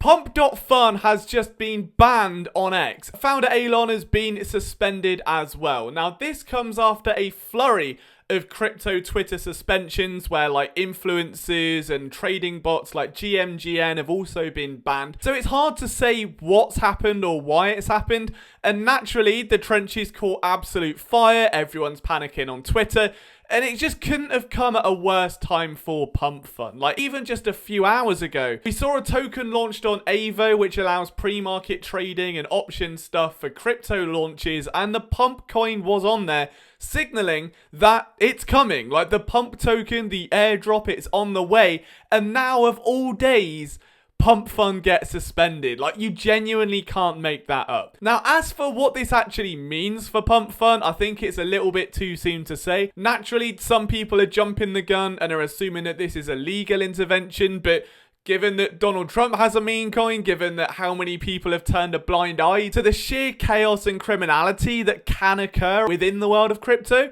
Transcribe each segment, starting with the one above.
Pump.fun has just been banned on X. Founder Elon has been suspended as well. Now, this comes after a flurry of crypto Twitter suspensions where like influencers and trading bots like GMGN have also been banned. So it's hard to say what's happened or why it's happened. And naturally, the trenches caught absolute fire. Everyone's panicking on Twitter. And it just couldn't have come at a worse time for PumpFun. Like, even just a few hours ago, we saw a token launched on Avo, which allows pre-market trading and option stuff for crypto launches, and the Pump coin was on there, signaling that it's coming. Like, the Pump token, the airdrop, it's on the way. And now, of all days, PumpFun gets suspended. Like, you genuinely can't make that up. Now, as for what this actually means for PumpFun, I think it's a little bit too soon to say. Naturally, some people are jumping the gun and are assuming that this is a legal intervention, but given that Donald Trump has a meme coin, given that how many people have turned a blind eye to the sheer chaos and criminality that can occur within the world of crypto,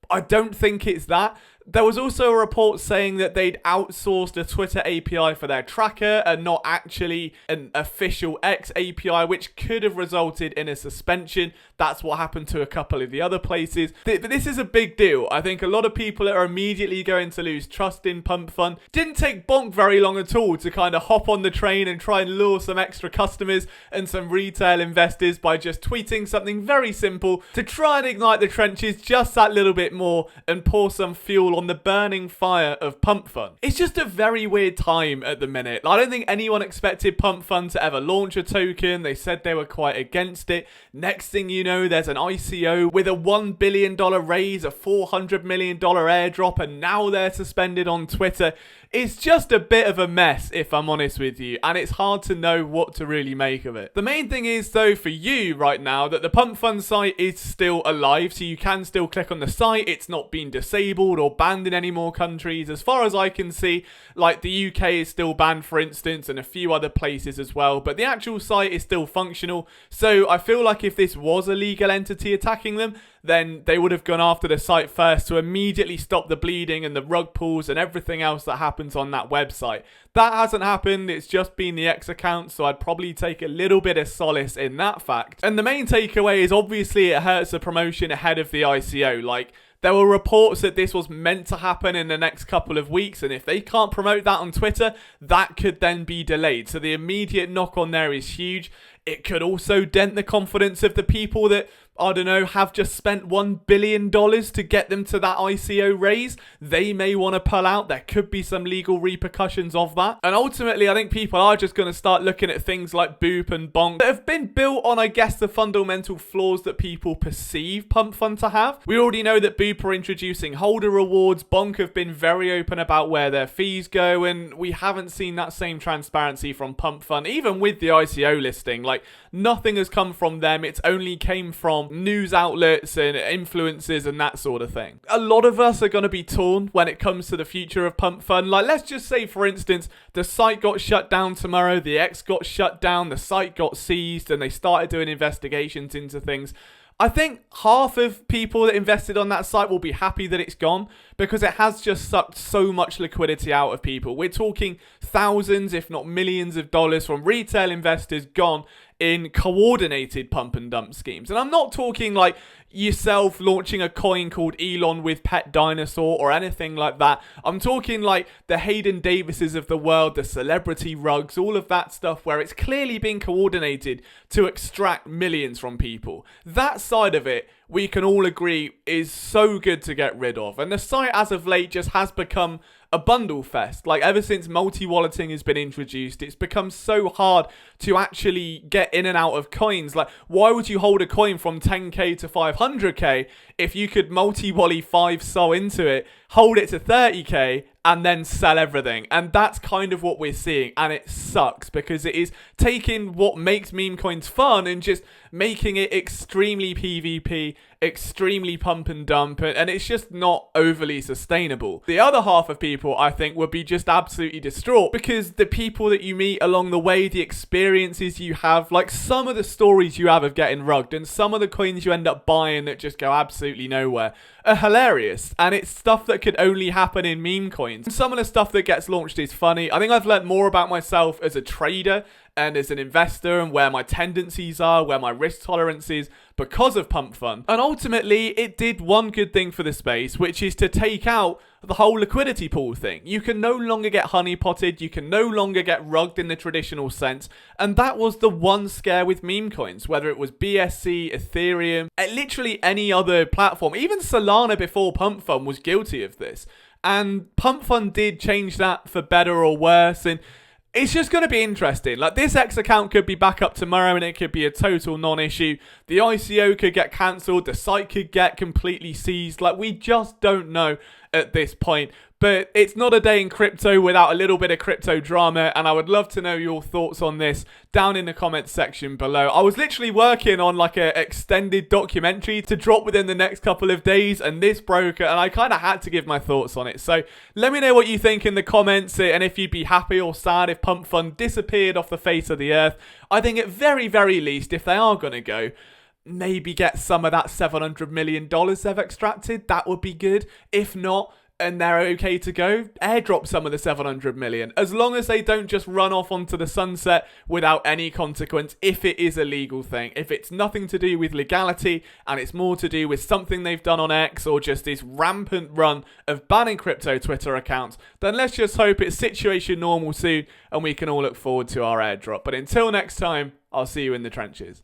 I don't think it's that. There was also a report saying that they'd outsourced a Twitter API for their tracker and not actually an official X API, which could have resulted in a suspension. That's what happened to a couple of the other places. But this is a big deal. I think a lot of people are immediately going to lose trust in PumpFun. Didn't take Bonk very long at all to kind of hop on the train and try and lure some extra customers and some retail investors by just tweeting something very simple to try and ignite the trenches just that little bit more and pour some fuel on the burning fire of PumpFun. It's just a very weird time at the minute. I don't think anyone expected PumpFun to ever launch a token. They said they were quite against it. Next thing you know, there's an ICO with a $1 billion raise, a $400 million airdrop, and now they're suspended on Twitter. It's just a bit of a mess, if I'm honest with you, and it's hard to know what to really make of it. The main thing is, though, for you right now, that the PumpFun site is still alive, so you can still click on the site. It's not been disabled or banned in any more countries. As far as I can see, like the UK is still banned, for instance, and a few other places as well, but the actual site is still functional. So I feel like if this was a legal entity attacking them, then they would have gone after the site first to immediately stop the bleeding and the rug pulls and everything else that happens on that website. That hasn't happened. It's just been the X account, so I'd probably take a little bit of solace in that fact. And the main takeaway is obviously it hurts the promotion ahead of the ICO. Like, there were reports that this was meant to happen in the next couple of weeks, and if they can't promote that on Twitter, that could then be delayed. So the immediate knock on there is huge. It could also dent the confidence of the people that, I don't know, have just spent $1 billion to get them to that ICO raise. They may want to pull out. There could be some legal repercussions of that. And ultimately, I think people are just going to start looking at things like Boop and Bonk that have been built on, I guess, the fundamental flaws that people perceive PumpFun to have. We already know that Boop are introducing holder rewards. Bonk have been very open about where their fees go, and we haven't seen that same transparency from PumpFun, even with the ICO listing. Like, nothing has come from them. It's only came from news outlets and influencers and that sort of thing. A lot of us are going to be torn when it comes to the future of PumpFun. Like, let's just say, for instance, the site got shut down tomorrow, the X got shut down, the site got seized, and they started doing investigations into things. I think half of people that invested on that site will be happy that it's gone because it has just sucked so much liquidity out of people. We're talking thousands, if not millions of dollars from retail investors gone in coordinated pump and dump schemes. And I'm not talking like yourself launching a coin called Elon with Pet Dinosaur or anything like that. I'm talking like the Hayden Davises of the world, the celebrity rugs, all of that stuff where it's clearly being coordinated to extract millions from people. That side of it, we can all agree, is so good to get rid of. And the site as of late just has become a bundle fest. Like, ever since multi-walleting has been introduced, it's become so hard to actually get in and out of coins. Like, why would you hold a coin from 10k to 500k if you could multi-wally 5 SOL into it, hold it to 30k, and then sell everything? And that's kind of what we're seeing, and it sucks because it is taking what makes meme coins fun and just making it extremely PvP, extremely pump and dump, and it's just not overly sustainable. The other half of people, I think, would be just absolutely distraught because the people that you meet along the way, the experiences you have, like some of the stories you have of getting rugged and some of the coins you end up buying that just go absolutely nowhere are hilarious, and it's stuff that could only happen in meme coins. Some of the stuff that gets launched is funny. I think I've learned more about myself as a trader and as an investor and where my tendencies are, where my risk tolerance is because of PumpFun. And ultimately, it did one good thing for the space, which is to take out the whole liquidity pool thing. You can no longer get honeypotted, you can no longer get rugged in the traditional sense, and that was the one scare with meme coins, whether it was BSC, Ethereum, literally any other platform. Even Solana before PumpFun was guilty of this. And PumpFun did change that for better or worse, and it's just going to be interesting. Like, this X account could be back up tomorrow and it could be a total non-issue. The ICO could get cancelled, the site could get completely seized. Like, we just don't know at this point. But it's not a day in crypto without a little bit of crypto drama, and I would love to know your thoughts on this down in the comments section below. I was literally working on like an extended documentary to drop within the next couple of days, and this broke, and I kind of had to give my thoughts on it. So let me know what you think in the comments, and if you'd be happy or sad if PumpFun disappeared off the face of the earth. I think at very, very least, if they are going to go, maybe get some of that $700 million they've extracted. That would be good. If not, and they're okay to go, airdrop some of the 700 million, as long as they don't just run off onto the sunset without any consequence. If it is a legal thing, if it's nothing to do with legality and it's more to do with something they've done on X or just this rampant run of banning crypto Twitter accounts, then let's just hope it's situation normal soon and we can all look forward to our airdrop. But until next time, I'll see you in the trenches.